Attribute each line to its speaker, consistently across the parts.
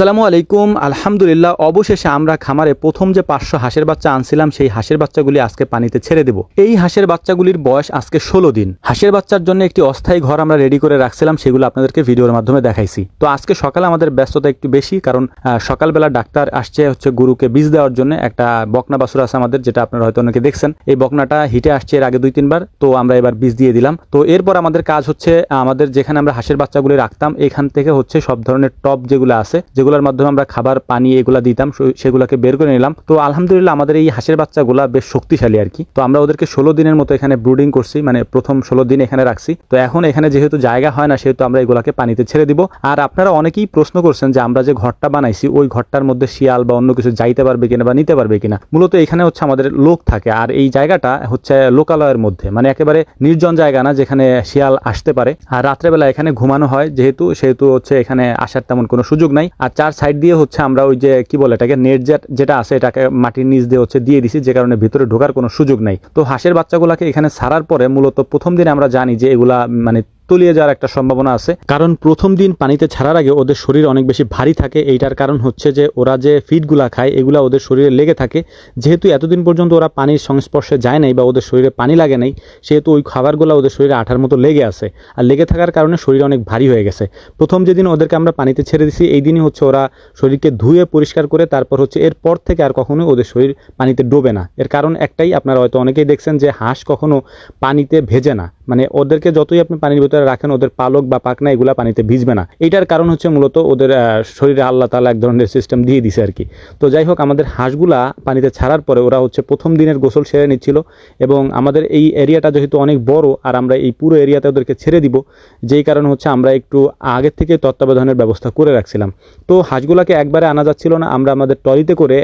Speaker 1: আসসালামু আলাইকুম। আলহামদুলিল্লাহ, অবশেষে আমরা খামারে প্রথম যে 500 হাঁসের বাচ্চা আনছিলাম সেই হাঁসের বাচ্চাগুলি আজকে পানিতে ছেড়ে দেব। এই হাঁসের বাচ্চাগুলির বয়স আজকে 16 দিন। হাঁসের বাচ্চার জন্য একটি অস্থায়ী ঘর আমরা রেডি করে রাখছিলাম, সেগুলো আপনাদেরকে ভিডিওর মাধ্যমে দেখাইছি। তো আজকে সকালে আমাদের ব্যস্ততা একটু বেশি, কারণ সকালবেলা ডাক্তার আসছে গরুকে বীজ দেওয়ার জন্য। একটা বকনা বাছুর আছে আমাদের, যেটা আপনারা হয়তো অনেকে দেখছেন। এই বকনাটা হিটে আসছে এর আগে 2-3 বার, তো আমরা এবার বীজ দিয়ে দিলাম। তো এরপর আমাদের কাজ হচ্ছে, আমাদের যেখানে আমরা হাঁসের বাচ্চাগুলি রাখতাম এখান থেকে সব ধরনের টপ যেগুলো আছে, যেগুলোর মাধ্যমে আমরা খাবার পানি এগুলা দিতাম, সেগুলোকে বের করে নিলাম। তো আলহামদুলিল্লাহ আমাদের এই হাঁসের বাচ্চাগুলা বেশ শক্তিশালী আর কি। তো আমরা ওদেরকে 16 দিনের মতো এখানে ব্রুডিং করছি, মানে প্রথম 16 দিন এখানে রাখছি। তো এখন এখানে যেহেতু জায়গা হয় না, সেহেতু আমরা এগুলাকে পানিতে ছেড়ে দিব। আর আপনারা অনেকেই প্রশ্ন করছেন যে আমরা যে ঘরটা বানাইছি ওই ঘরটার মধ্যে শিয়াল বা অন্য কিছু যাইতে পারবে কিনা বা নিতে পারবে কিনা। মূলত এখানে আমাদের লোক থাকে, আর এই জায়গাটা লোকালয়ের মধ্যে, মানে একেবারে নির্জন জায়গা না যেখানে শিয়াল আসতে পারে। আর রাত্রেবেলা এখানে ঘুমানো হয় যেহেতু, সেহেতু এখানে আসার তেমন কোনো সুযোগ নাই। আর 4 সাইড দিয়ে আমরা ওই যে কি বলে এটাকে, নেট যেটা আছে এটাকে মাটির নিচ দিয়ে দিয়ে দিছি, যে কারণে ভিতরে ঢোকার কোনো সুযোগ নাই। তো হাঁসের বাচ্চাগুলোকে এখানে ছাড়ার পরে মূলত প্রথম দিনে আমরা জানি যে এগুলা মানে তলিয়ে যাওয়ার একটা সম্ভাবনা আছে, কারণ প্রথম দিন পানিতে ছাড়ার আগে ওদের শরীর অনেক বেশি ভারী থাকে। এইটার কারণ যে ওরা যে ফিডগুলা খায় এগুলা ওদের শরীরে লেগে থাকে। যেহেতু এতদিন পর্যন্ত ওরা পানির সংস্পর্শে যায় নাই বা ওদের শরীরে পানি লাগে নাই, সেহেতু ওই খাবারগুলো ওদের শরীরে আঠার মতো লেগে আছে, আর লেগে থাকার কারণে শরীর অনেক ভারী হয়ে গেছে। প্রথম যেদিন ওদেরকে আমরা পানিতে ছেড়ে দিছি এই দিনই ওরা শরীরকে ধুয়ে পরিষ্কার করে তারপর এরপর থেকে আর কখনোই ওদের শরীর পানিতে ডোবে না। এর কারণ একটাই, আপনারা হয়তো অনেকেই দেখছেন যে হাঁস কখনো পানিতে ভেজে না, মানে ওদেরকে যতই আপনি পানির ভিতরে রাখেন ওদের পালক বা পাখনা এগুলা পানিতে ভিজবে না। এইটার কারণ মূলত ওদের শরীরে আল্লাহ তাআলা এক ধরনের সিস্টেম দিয়ে দিছে আর কি। তো যাই হোক, আমাদের হাঁসগুলা পানিতে ছাড়ার পরে ওরা প্রথম দিনের গোসল সেরে নিচ্ছিল, এবং আমাদের এই এরিয়াটা যেহেতু অনেক বড় আর আমরা এই পুরো এরিয়াতে ওদেরকে ছেড়ে দিব, যেই কারণ আমরা একটু আগের থেকে তত্ত্বাবধানের ব্যবস্থা করে রাখছিলাম। তো হাঁসগুলাকে একবারে আনা যাচ্ছিল না, আমরা আমাদের ট্রলিতে করে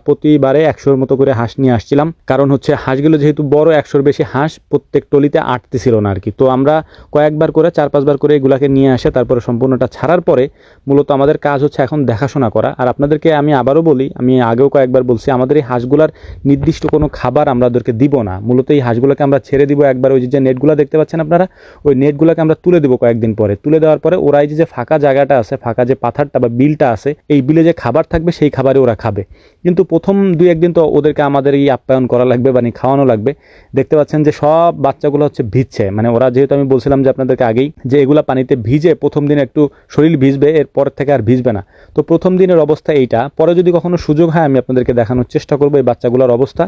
Speaker 1: প্রতিবারে 100-র মতো করে হাঁস নিয়ে আসছিলাম, কারণ হাঁসগুলো যেহেতু বড়, 100-র বেশি হাঁস প্রত্যেক ট্রলিতে আটতেছিল না আর কি। তো আমরা কয়েকবার করে 4-5 বার করে এগুলাকে নিয়ে আসে তারপরে সম্পূর্ণটা ছাড়ার পরে মূলত আমাদের কাজ এখন দেখাশোনা করা। আর আপনাদেরকে আমি আবারও বলি, আমি আগেও কয়েকবার বলছি, আমাদের এই হাঁসগুলার নির্দিষ্ট কোনো খাবার আমরা ওদেরকে দিব না। মূলত এই হাঁসগুলোকে আমরা ছেড়ে দিব একবার, ওই যে নেটগুলো দেখতে পাচ্ছেন আপনারা, ওই নেটগুলোকে আমরা তুলে দেবো কয়েকদিন পরে। তুলে দেওয়ার পরে ওরা এই যে ফাঁকা জায়গাটা আছে, ফাঁকা যে পাথারটা বা বিলটা আছে, এই বিলে যে খাবার থাকবে সেই খাবারে ওরা খাবে। কিন্তু প্রথম 2-1 দিন তো ওদেরকে আমাদের এই আপ্যায়ন করা লাগবে, মানে খাওয়ানো লাগবে। দেখতে পাচ্ছেন যে সব বাচ্চাগুলো ভিজছে, মানে ওরা যেহেতু আমি বলছিলাম যে আপনাদেরকে আগেই যে এগুলা পানিতে ভিজে প্রথম দিন একটু শরীর ভিজবে, এরপর থেকে আর ভিজবে না। তো প্রথম দিনের অবস্থা এইটা। পরে যদি কখনো সুযোগ হয় আমি আপনাদেরকে দেখানোর চেষ্টা করবো এই বাচ্চাগুলোর অবস্থা।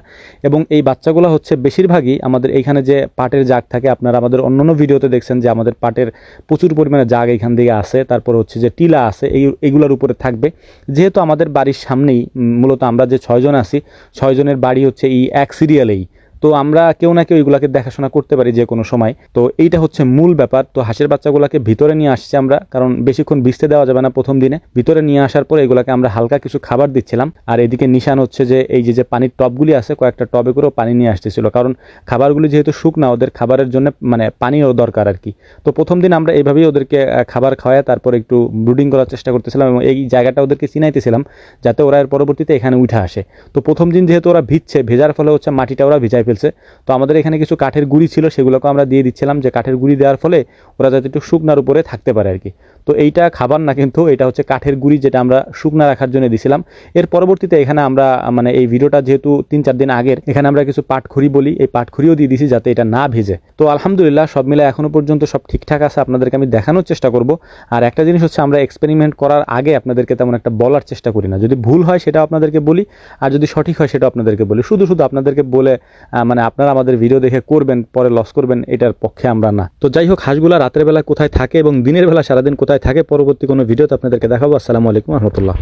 Speaker 1: এবং এই বাচ্চাগুলো বেশিরভাগই আমাদের এইখানে যে পাটের জাগ থাকে, আপনারা আমাদের অন্যান্য ভিডিওতে দেখছেন যে আমাদের পাটের প্রচুর পরিমাণে জাগ এইখান দিকে আছে, তারপর যে টিলা আছে এইগুলোর উপরে থাকবে। যেহেতু আমাদের বাড়ির সামনেই মূলত আমরা যে 6 জন আছি, 6 জনের বাড়ি এই এক সিরিয়ালেই, তো আমরা কেউ না কেউ এগুলাকে দেখাশোনা করতে পারি যে কোনো সময়। তো এইটা মূল ব্যাপার। তো হাঁসের বাচ্চাগুলোকে ভিতরে নিয়ে আসছি আমরা, কারণ বেশিক্ষণ ভিজতে দেওয়া যাবে না প্রথম দিনে। ভিতরে নিয়ে আসার পর এগুলাকে আমরা হালকা কিছু খাবার দিচ্ছিলাম, আর এদিকে নিশান যে এই যে পানির টবগুলি আছে, কয়েকটা টবে করেও পানি নিয়ে আসতেছিল, কারণ খাবারগুলি যেহেতু শুকনা ওদের খাবারের জন্য মানে পানিও দরকার আর কি। তো প্রথম দিন আমরা এইভাবেই ওদেরকে খাবার খাওয়ায় তারপর একটু ব্রুডিং করার চেষ্টা করতেছিলাম, এবং এই জায়গাটা ওদেরকে চিনাইতেছিলাম যাতে ওরা এর পরবর্তীতে এখানে উঠে আসে। তো প্রথম দিন যেহেতু ওরা ভিজছে, ভেজার ফলে মাটিটা ওরা ভিজাই ফেলছে। তো আমাদের এখানে কিছু কাঠের গুঁড়ি ছিল, সেগুলোকে আমরা দিয়ে দিচ্ছিলাম, যে কাঠের গুঁড়ি দেওয়ার ফলে ওরা যাতে একটু শুকনার উপরে থাকতে পারে আর কি। তো এইটা খাবার না, কিন্তু এটা কাঠের গুঁড়ি, যেটা আমরা শুকনা রাখার জন্য দিছিলাম। এর পরবর্তীতে এখানে আমরা মানে এই ভিডিওটা যেহেতু 3-4 দিন আগের, এখানে আমরা কিছু পাটখড়ি বলি, এই পাটখড়িও দিয়ে দিছি যাতে এটা না ভেজে। তো আলহামদুলিল্লাহ সব মিলে এখনো পর্যন্ত সব ঠিকঠাক আছে, আপনাদেরকে আমি দেখানোর চেষ্টা করব। আর একটা জিনিস আমরা এক্সপেরিমেন্ট করার আগে আপনাদেরকে তেমন একটা বলার চেষ্টা করি না। যদি ভুল হয় সেটাও আপনাদেরকে বলি, আর যদি সঠিক হয় সেটাও আপনাদেরকে বলি। শুধু আপনাদেরকে বলে মানে আপনারা আমাদের ভিডিও দেখে করবেন, পরে লস করবেন, এটার পক্ষে আমরা না। তো যাই হোক, হাঁসগুলা রাতের বেলা কোথায় থাকে এবং দিনের বেলা সারাদিন কোথায় থাকে পরবর্তী কোনো ভিডিওতে আপনাদেরকে দেখাবো। আসসালামু আলাইকুম ওয়া রাহমাতুল্লাহ।